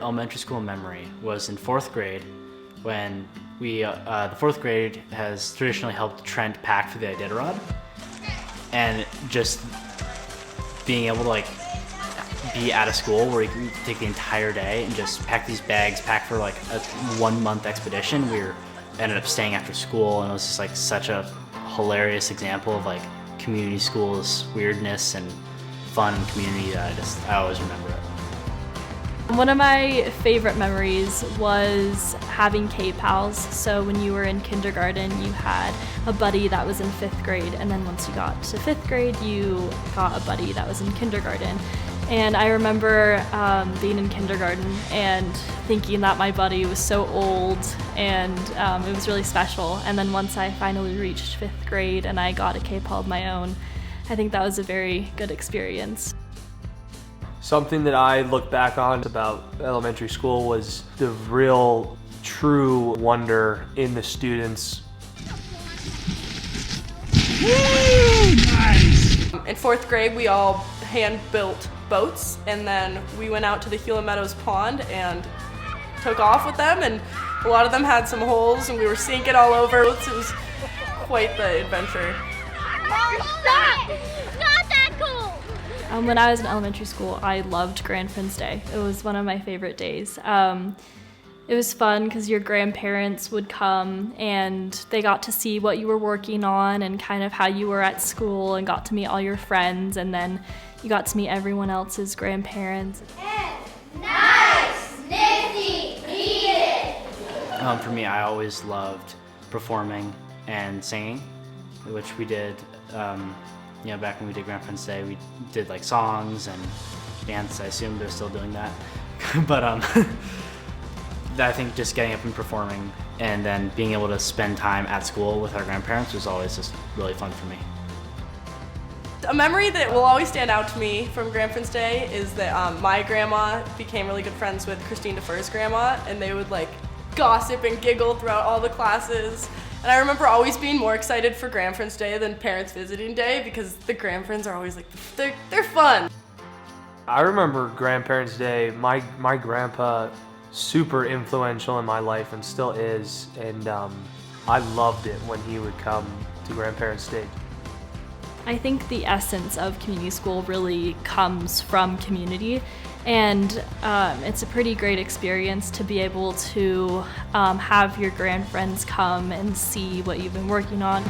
elementary school memory was in 4th grade when the 4th grade has traditionally helped Trent pack for the Iditarod. And just being able to like be at a school where you can take the entire day and just pack these bags, pack for like a 1-month expedition. Ended up staying after school, and it was just like such a hilarious example of like community school's weirdness and fun community that I always remember it. One of my favorite memories was having K-Pals. So when you were in kindergarten, you had a buddy that was in 5th grade, and then once you got to 5th grade, you got a buddy that was in kindergarten. And I remember being in kindergarten and thinking that my buddy was so old, and it was really special. And then once I finally reached 5th grade and I got a K-Pal of my own, I think that was a very good experience. Something that I look back on about elementary school was the real, true wonder in the students. Woo! Nice! In 4th grade, we all hand-built boats, and then we went out to the Gila Meadows pond and took off with them, and a lot of them had some holes, and we were sinking all over. It was quite the adventure. Stop! Not that cool! When I was in elementary school, I loved Grandfriends Day. It was one of my favorite days. It was fun because your grandparents would come and they got to see what you were working on and kind of how you were at school, and got to meet all your friends, and then you got to meet everyone else's grandparents. Nice! Nifty! Needed! For me, I always loved performing and singing, which we did. Back when we did Grandfriends Day, we did like songs and dance. I assume they're still doing that. But I think just getting up and performing and then being able to spend time at school with our grandparents was always just really fun for me. A memory that will always stand out to me from Grandfriends Day is that my grandma became really good friends with Christine DeFeur's grandma, and they would like gossip and giggle throughout all the classes. And I remember always being more excited for Grandfriends Day than Parents Visiting Day, because the grandfriends are always like, they're fun. I remember Grandparents' Day. My grandpa, super influential in my life and still is, and I loved it when he would come to Grandparents' Day. I think the essence of community school really comes from community, and it's a pretty great experience to be able to have your grandfriends come and see what you've been working on.